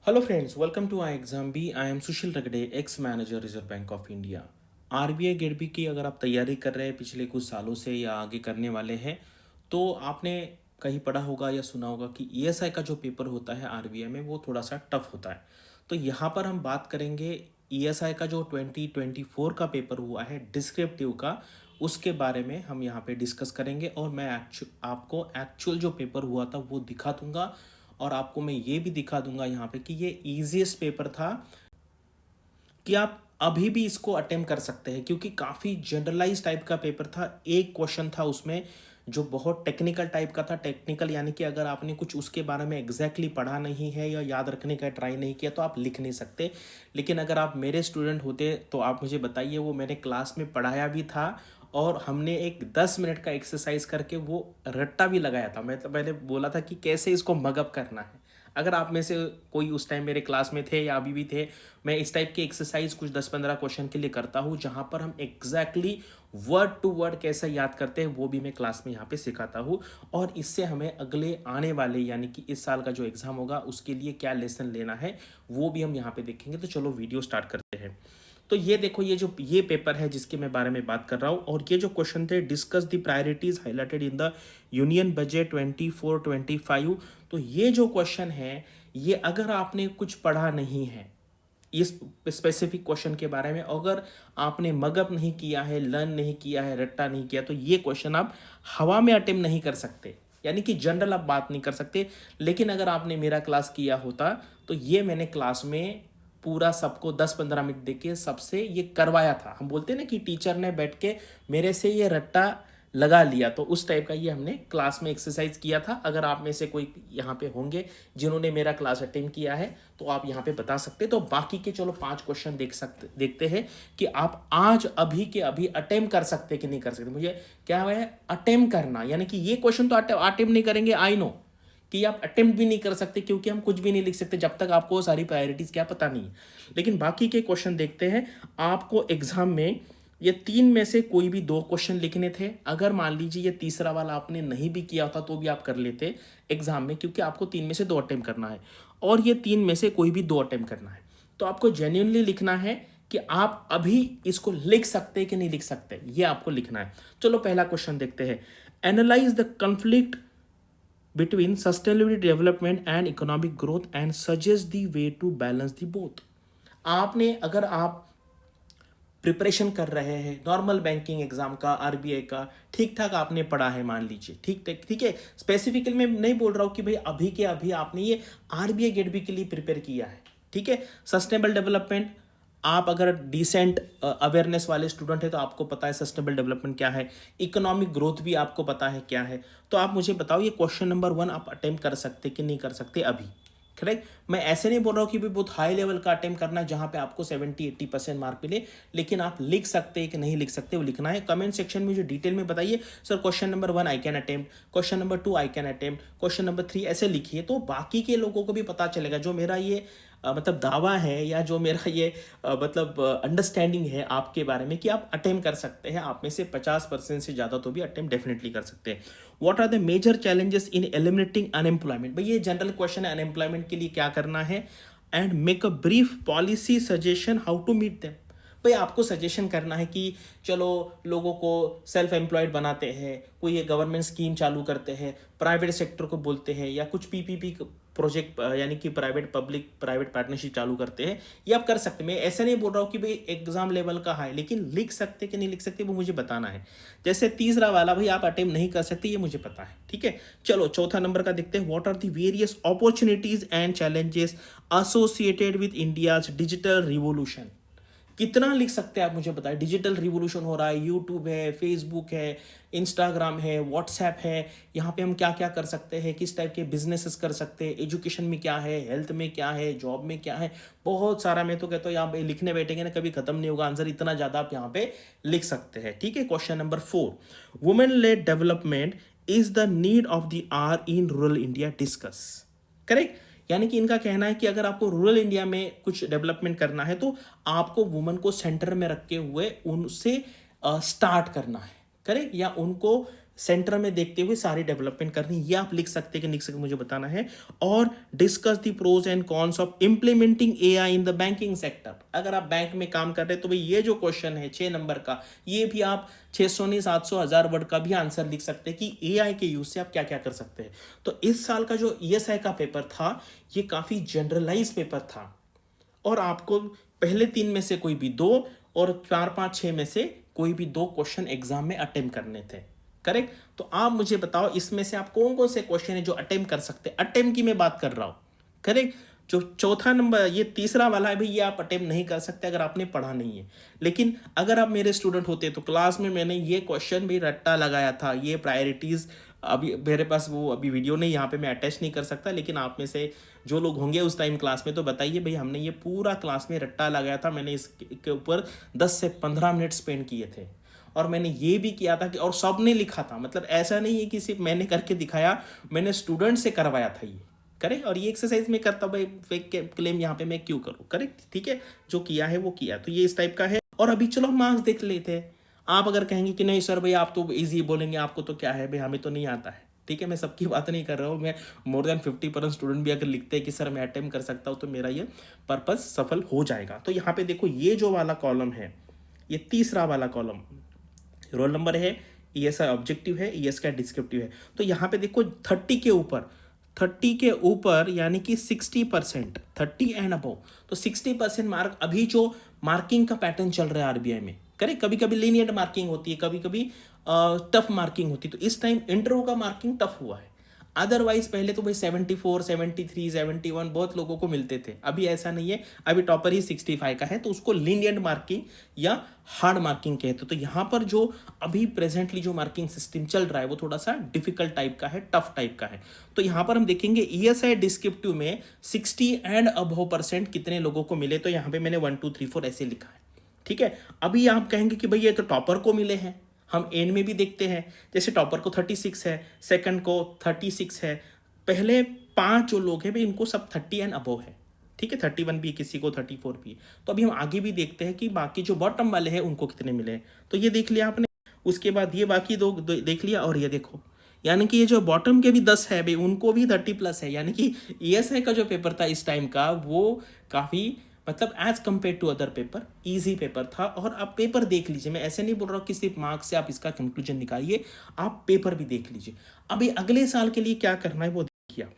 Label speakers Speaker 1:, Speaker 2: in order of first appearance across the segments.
Speaker 1: Hello friends, welcome to I exam B. I am Sushil Ragade, ex manager Reserve Bank of India. RBI grade B की अगर आप तैयारी कर रहे हैं पिछले कुछ सालों से या आगे करने वाले हैं तो आपने कहीं पढ़ा होगा या सुना होगा कि ईएसआई का जो पेपर होता है आरबीआई में वो थोड़ा सा टफ होता है। तो यहाँ पर हम बात करेंगे ईएसआई का जो 2024 का पेपर हुआ है डिस्क्रिप्टिव का, उसके बारे में हम यहाँ पे डिस्कस करेंगे। और मैं आपको एक्चुअल जो पेपर हुआ था वो दिखा दूंगा और आपको मैं ये भी दिखा दूंगा यहाँ पे कि ये ईजीएस्ट पेपर था कि आप अभी भी इसको अटेम्प्ट कर सकते हैं, क्योंकि काफ़ी जनरलाइज टाइप का पेपर था। एक क्वेश्चन था उसमें जो बहुत टेक्निकल टाइप का था। टेक्निकल यानी कि अगर आपने कुछ उसके बारे में एग्जैक्टली पढ़ा नहीं है या याद रखने का ट्राई नहीं किया तो आप लिख नहीं सकते। लेकिन अगर आप मेरे स्टूडेंट होते तो आप मुझे बताइए, वो मैंने क्लास में पढ़ाया भी था और हमने एक 10 मिनट का एक्सरसाइज करके वो रट्टा भी लगाया था। मैं तो पहले बोला था कि कैसे इसको मगअप करना है। अगर आप में से कोई उस टाइम मेरे क्लास में थे या अभी भी थे, मैं इस टाइप की एक्सरसाइज कुछ 10-15 क्वेश्चन के लिए करता हूँ जहाँ पर हम एग्जैक्टली वर्ड टू वर्ड कैसे याद करते हैं वो भी मैं क्लास में यहाँ पे सिखाता हूँ। और इससे हमें अगले आने वाले यानी कि इस साल का जो एग्ज़ाम होगा उसके लिए क्या लेसन लेना है वो भी हम यहाँ पे देखेंगे। तो चलो वीडियो स्टार्ट करते हैं। तो ये देखो, ये पेपर है जिसके मैं बारे में बात कर रहा हूँ। और ये जो क्वेश्चन थे, discuss the priorities highlighted in the union budget 24-25। तो ये जो क्वेश्चन है, ये अगर आपने कुछ पढ़ा नहीं है इस स्पेसिफिक क्वेश्चन के बारे में, अगर आपने मगअप नहीं किया है, लर्न नहीं किया है, रट्टा नहीं किया, तो ये क्वेश्चन आप हवा में अटेम्प्ट नहीं कर सकते, यानी कि जनरल आप बात नहीं कर सकते। लेकिन अगर आपने मेरा क्लास किया होता तो ये मैंने क्लास में पूरा सबको 10-15 मिनट देके सबसे ये करवाया था। हम बोलते हैं ना कि टीचर ने बैठ के मेरे से ये रट्टा लगा लिया, तो उस टाइप का ये हमने क्लास में एक्सरसाइज किया था। अगर आप में से कोई यहाँ पे होंगे जिन्होंने मेरा क्लास अटेंड किया है तो आप यहाँ पे बता सकते। तो बाकी के चलो 5 क्वेश्चन देखते हैं कि आप आज अभी के अभी अटेम्प्ट कर सकते कि नहीं कर सकते। मुझे क्या है अटेम्प्ट करना, यानी कि ये क्वेश्चन तो अटेम्प्ट नहीं करेंगे, आई नो कि आप अटेम्प्ट भी नहीं कर सकते क्योंकि हम कुछ भी नहीं लिख सकते जब तक आपको सारी प्रायोरिटीज क्या पता नहीं है। लेकिन बाकी के क्वेश्चन देखते हैं। आपको एग्जाम में ये 3 में से कोई भी 2 क्वेश्चन लिखने थे। अगर मान लीजिए ये तीसरा वाला आपने नहीं भी किया होता तो भी आप कर लेते एग्जाम में, क्योंकि आपको 3 में से 2 अटेम्प्ट करना है और ये 3 में से कोई भी 2 अटेम्प्ट करना है। तो आपको जेन्युइनली लिखना है कि आप अभी इसको लिख सकते कि नहीं लिख सकते, ये आपको लिखना है। चलो पहला क्वेश्चन देखते हैं। Analyse the conflict between sustainability development and economic growth and suggest the way to balance the both। आपने अगर आप प्रिपरेशन कर रहे हैं नॉर्मल बैंकिंग एग्जाम का, आरबीआई का, ठीक ठाक आपने पढ़ा है, मान लीजिए ठीक ठीक ठीक है। स्पेसिफिकली मैं नहीं बोल रहा हूँ कि भाई अभी के अभी आपने ये आरबीआई गेट बी के लिए प्रिपेयर किया है, ठीक है। सस्टेनेबल डेवलपमेंट, आप अगर डिसेंट अवेयरनेस वाले स्टूडेंट है तो आपको पता है सस्टेनेबल डेवलपमेंट क्या है। इकोनॉमिक ग्रोथ भी आपको पता है क्या है। तो आप मुझे बताओ ये क्वेश्चन नंबर 1 आप अटेम्प्ट कर सकते कि नहीं कर सकते अभी, करेक्ट। मैं ऐसे नहीं बोल रहा हूँ कि भी बहुत हाई लेवल का अटेम्प्ट करना है जहाँ पे आपको 70-80% मार्क मिले, लेकिन आप लिख सकते हैं कि नहीं लिख सकते वो लिखना है। कमेंट सेक्शन में जो डिटेल में बताइए, sir question number 1 I can attempt, question number 2 I can attempt, question number 3 ऐसे लिखिए। तो बाकी के लोगों को भी पता चलेगा जो मेरा ये मतलब दावा है या जो मेरा ये मतलब अंडरस्टैंडिंग है आपके बारे में कि आप अटेम्प्ट कर सकते हैं। आप में से 50% से ज़्यादा तो भी अटेम्प्ट डेफिनेटली कर सकते हैं। What are the major challenges in eliminating unemployment, भाई ये जनरल क्वेश्चन है, अनएम्प्लॉयमेंट के लिए क्या करना है। And make a brief policy suggestion how to meet them, भाई आपको सजेशन करना है कि चलो लोगों को सेल्फ एम्प्लॉयड बनाते हैं, कोई ये गवर्नमेंट स्कीम चालू करते हैं, प्राइवेट सेक्टर को बोलते हैं, या कुछ पीपीपी प्रोजेक्ट यानी कि प्राइवेट पब्लिक प्राइवेट पार्टनरशिप चालू करते हैं। ये आप कर सकते हैं। मैं ऐसा नहीं बोल रहा हूँ कि भाई एग्जाम लेवल का है, लेकिन लिख सकते कि नहीं लिख सकते वो मुझे बताना है। जैसे तीसरा वाला, भाई आप अटेम्प्ट नहीं कर सकते ये मुझे पता है, ठीक है। चलो चौथा नंबर का देखते हैं। What are the various opportunities and challenges associated with India's digital revolution, कितना लिख सकते हैं आप मुझे बताएं। डिजिटल रिवोल्यूशन हो रहा है, यूट्यूब है, फेसबुक है, इंस्टाग्राम है, व्हाट्सएप है, यहाँ पे हम क्या क्या कर सकते हैं, किस टाइप के बिजनेसेस कर सकते हैं, एजुकेशन में क्या है, हेल्थ में क्या है, जॉब में क्या है, बहुत सारा। मैं तो कहता हूँ यहाँ पे लिखने बैठेंगे ना कभी खत्म नहीं होगा आंसर, इतना ज़्यादा आप यहाँ पे लिख सकते हैं, ठीक है। Question number 4, women led development is the need of the hour in rural India discuss, correct. यानी कि इनका कहना है कि अगर आपको रूरल इंडिया में कुछ डेवलपमेंट करना है तो आपको वुमन को सेंटर में रखे हुए उनसे स्टार्ट करना है, करेक्ट, या उनको सेंटर में देखते हुए सारी डेवलपमेंट करनी, ये आप लिख सकते हैं कि लिख सकते मुझे बताना है। और discuss the pros and cons of implementing AI in the banking sector. अगर आप बैंक में काम कर रहे हैं तो भाई ये जो क्वेश्चन है 6 नंबर का, ये भी आप 600 नहीं 700 1000 वर्ड का भी आंसर लिख सकते हैं कि एआई के यूज से आप क्या क्या कर सकते हैं। तो इस साल का जो ईएसआई का पेपर था ये काफी जनरलाइज पेपर था, और आपको पहले 3 में से कोई भी 2 और 4 5 6 में से कोई भी 2 क्वेश्चन एग्जाम में अटेम्प्ट करने थे। करेक्ट? तो आप मुझे बताओ इसमें से आप कौन कौन से क्वेश्चन है जो अटेम्प्ट कर सकते हैं। अटेम्प्ट की मैं बात कर रहा हूं। करेक्ट? जो चौथा नंबर, ये तीसरा वाला है भाई, ये आप अटेम्प्ट नहीं कर सकते अगर आपने पढ़ा नहीं है। लेकिन अगर आप मेरे स्टूडेंट होते तो क्लास में मैंने ये क्वेश्चन भी रट्टा लगाया था, ये प्रायोरिटीज। अभी मेरे पास वो अभी वीडियो नहीं, यहाँ पे मैं अटैच नहीं कर सकता, लेकिन आप में से जो लोग होंगे उस टाइम क्लास में तो बताइए भाई, हमने ये पूरा क्लास में रट्टा लगाया था। मैंने इसके ऊपर 10 से 15 मिनट स्पेंड किए थे, और मैंने ये भी किया था कि और सब ने लिखा था। मतलब ऐसा नहीं है कि सिर्फ मैंने करके दिखाया, मैंने स्टूडेंट से करवाया था ये। करेक्ट? और ये एक्सरसाइज में करता भाई, फेक क्लेम यहाँ पे मैं क्यों करूँ। करेक्ट? ठीक है, जो किया है वो किया। तो ये इस टाइप का है। और अभी चलो मार्क्स देख लेते हैं। आप अगर कहेंगे कि नहीं सर भाई आप तो इजी बोलेंगे, आपको तो क्या है भाई, हमें तो नहीं आता है। ठीक है, मैं सबकी बात नहीं कर रहा हूँ। मैं मोर देन 50% स्टूडेंट भी अगर लिखते हैं कि सर मैं अटेम्प्ट कर सकता हूँ तो मेरा ये पर्पस सफल हो जाएगा। तो यहाँ पे देखो ये जो वाला कॉलम है, ये तीसरा वाला कॉलम रोल नंबर है, ईएसआई ऑब्जेक्टिव है, ईएस का डिस्क्रिप्टिव है। तो यहाँ पे देखो 30 के ऊपर यानी कि 60%, 30 एंड अबव, तो 60% मार्क। अभी जो मार्किंग का पैटर्न चल रहा है आरबीआई में, करेक्ट, कभी कभी लीनियर मार्किंग होती है, कभी कभी टफ मार्किंग होती है। तो इस टाइम इंटरव्यू का मार्किंग टफ हुआ है। अदरवाइज पहले तो भाई 74 73 71 बहुत लोगों को मिलते थे, अभी ऐसा नहीं है। अभी टॉपर ही 65 का है, तो उसको लीनियंट मार्किंग या हार्ड मार्किंग कहते हैं। तो यहाँ पर जो अभी प्रेजेंटली जो मार्किंग सिस्टम चल रहा है वो थोड़ा सा डिफिकल्ट टाइप का है, टफ टाइप का है। तो यहाँ पर हम देखेंगे ईएसआई डिस्क्रिप्टिव में 60 एंड अबव % कितने लोगों को मिले। तो यहाँ पे मैंने 1 2 3 4 ऐसे लिखा है। ठीक है, अभी आप कहेंगे कि भाई ये तो टॉपर को मिले हैं, हम एंड में भी देखते हैं। जैसे टॉपर को 36 है, सेकंड को 36 है, पहले 5 जो लोग हैं भाई इनको सब 30 एंड अबव है। ठीक है, 31 भी, किसी को 34 भी। तो अभी हम आगे भी देखते हैं कि बाकी जो बॉटम वाले हैं उनको कितने मिले। तो ये देख लिया आपने, उसके बाद ये बाकी दो देख लिया, और ये देखो यानी कि ये जो बॉटम के भी 10 है भाई उनको भी 30+ है। यानी कि ईएसआई का जो पेपर था इस टाइम का वो काफ़ी, मतलब as compare to other paper easy paper था। और आप पेपर देख लीजिए, मैं ऐसे नहीं बोल रहा हूँ कि सिर्फ मार्क्स से आप इसका कंक्लूजन निकालिए, आप पेपर भी देख लीजिए। अभी अगले साल के लिए क्या करना है वो देखिए आप।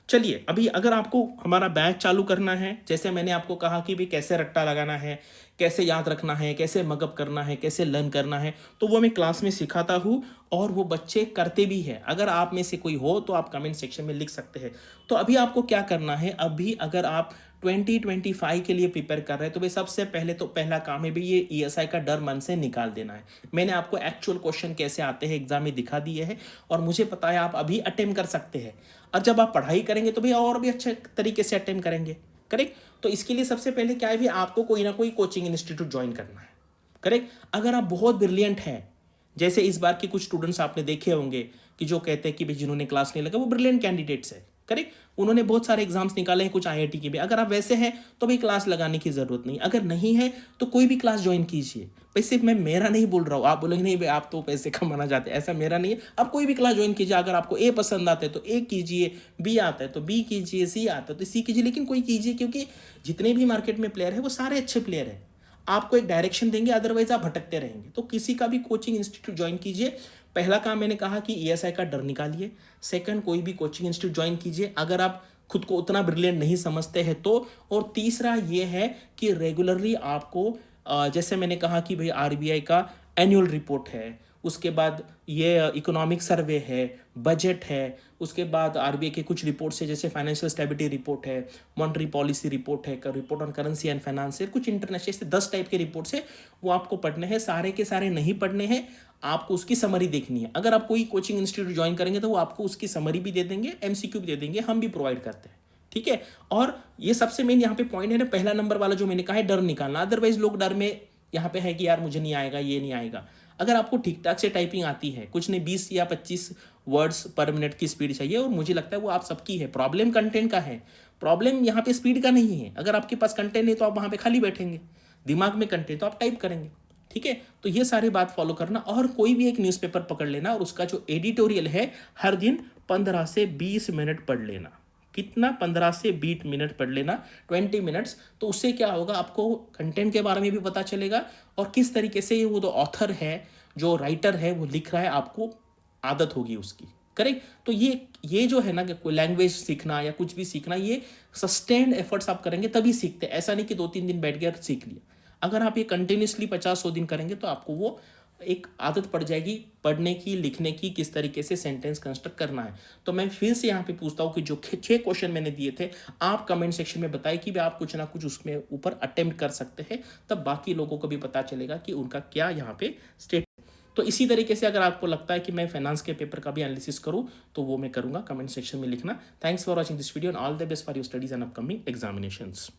Speaker 1: चलिए, अभी अगर आपको हमारा बैच चालू करना है, जैसे मैंने आपको कहा कि भाई कैसे रट्टा लगाना है, कैसे याद रखना है, कैसे मगअप करना है, कैसे लर्न करना है, तो वो मैं क्लास में सिखाता हूँ और वो बच्चे करते भी हैं। अगर आप में से कोई हो तो आप कमेंट सेक्शन में लिख सकते हैं। तो अभी आपको क्या करना है, अभी अगर आप 2025 के लिए प्रिपेयर कर रहे हैं तो भाई सबसे पहले तो पहला काम है भाई ये ईएसआई का डर मन से निकाल देना है। मैंने आपको एक्चुअल क्वेश्चन कैसे आते हैं एग्जाम में दिखा दिए हैं, और मुझे पता है आप अभी अटेम्प्ट कर सकते हैं। और जब आप पढ़ाई करेंगे तो भाई और भी अच्छे तरीके से अटेम्प्ट करेंगे। करेक्ट? तो इसके लिए सबसे पहले क्या है भी, आपको कोई ना कोई कोचिंग इंस्टीट्यूट ज्वाइन करना है। करेक्ट? अगर आप बहुत ब्रिलियंट हैं, जैसे इस बार के कुछ स्टूडेंट्स आपने देखे होंगे कि जो कहते हैं कि भाई जिन्होंने क्लास नहीं लगा वो ब्रिलियंट कैंडिडेट्स है। करेक्ट? उन्होंने बहुत सारे एग्जाम्स निकाले हैं, कुछ आईआईटी के भी। अगर आप वैसे हैं तो भाई क्लास लगाने की जरूरत नहीं। अगर नहीं है तो कोई भी क्लास ज्वाइन कीजिए। भाई सिर्फ मैं मेरा नहीं बोल रहा हूँ, आप बोलेंगे नहीं भाई आप तो पैसे कमाना चाहते हैं, ऐसा मेरा नहीं है। आप कोई भी क्लास ज्वाइन कीजिए। अगर आपको ए पसंद आता है तो ए कीजिए, बी आता है तो बी कीजिए, सी आता है तो सी कीजिए, लेकिन कोई कीजिए, क्योंकि जितने भी मार्केट में प्लेयर है वो सारे अच्छे प्लेयर हैं। आपको एक डायरेक्शन देंगे, अदरवाइज आप भटकते रहेंगे। तो किसी का भी कोचिंग इंस्टीट्यूट ज्वाइन कीजिए। पहला काम मैंने कहा कि ईएसआई का डर निकालिए। सेकंड, कोई भी कोचिंग इंस्टीट्यूट ज्वाइन कीजिए अगर आप खुद को उतना ब्रिलियंट नहीं समझते हैं तो। और तीसरा ये है कि रेगुलरली आपको जैसे मैंने कहा कि भाई आरबीआई का एनुअल रिपोर्ट है, उसके बाद ये इकोनॉमिक सर्वे है, बजट है, उसके बाद आरबीआई के कुछ रिपोर्ट्स है जैसे फाइनेंशियल स्टेबिलिटी रिपोर्ट है, मॉनेटरी पॉलिसी रिपोर्ट है, report on currency and finance है, कुछ इंटरनेशनल से 10 टाइप के रिपोर्ट्स है, वो आपको पढ़ने हैं। सारे के सारे नहीं पढ़ने हैं, आपको उसकी समरी देखनी है। अगर आप कोई कोचिंग इंस्टीट्यूट ज्वाइन करेंगे तो वो आपको उसकी समरी भी दे देंगे, एमसीक्यू भी दे देंगे, हम भी प्रोवाइड करते हैं। ठीक है? और ये सबसे मेन यहाँ पे पॉइंट है ना, पहला नंबर वाला जो मैंने कहा है, डर निकालना। अदरवाइज लोग डर में यहाँ पे है कि यार मुझे नहीं आएगा, ये नहीं आएगा। अगर आपको ठीक ठाक से टाइपिंग आती है, कुछ नहीं 20 या 25 वर्ड्स पर मिनट की स्पीड चाहिए, और मुझे लगता है वो आप सबकी है। प्रॉब्लम कंटेंट का है, प्रॉब्लम यहाँ पे स्पीड का नहीं है। अगर आपके पास कंटेंट है तो आप वहाँ पे खाली बैठेंगे, दिमाग में कंटेंट तो आप टाइप करेंगे। ठीक है। तो ये सारी बात फॉलो करना, और कोई भी एक न्यूज़पेपर पकड़ लेना और उसका जो एडिटोरियल है हर दिन 15 से 20 मिनट पढ़ लेना। कितना? 15 से 20 मिनट पढ़ लेना, 20 मिनट्स। तो उससे क्या होगा, आपको कंटेंट के बारे में भी पता चलेगा और किस तरीके से वो जो ऑथर है, जो राइटर है, वो लिख रहा है, आपको आदत होगी उसकी। करेक्ट। तो ये जो है ना, कि कोई लैंग्वेज सीखना या कुछ भी सीखना, ये सस्टेन्ड एफर्ट्स आप करेंगे तभी सीखते हैं। ऐसा नहीं कि 2-3 दिन बैठ गया और सीख लिया। अगर आप ये कंटिन्यूसली 50-100 दिन करेंगे तो आपको वो एक आदत पड़ जाएगी पढ़ने की, लिखने की, किस तरीके से सेंटेंस कंस्ट्रक्ट करना है। तो मैं फिर से यहाँ पे पूछता हूँ कि जो 6 क्वेश्चन मैंने दिए थे, आप कमेंट सेक्शन में बताइए कि आप कुछ ना कुछ उसमें ऊपर अटेम्प्ट कर सकते हैं, तब बाकी लोगों को भी पता चलेगा कि उनका क्या यहाँ पे स्टेट। तो इसी तरीके से अगर आपको लगता है कि मैं फाइनेंस के पेपर का भी एनालिसिस करूँ तो वो मैं करूँगा, कमेंट सेक्शन में लिखना। Thanks for watching this video and all the best for your studies and upcoming examinations.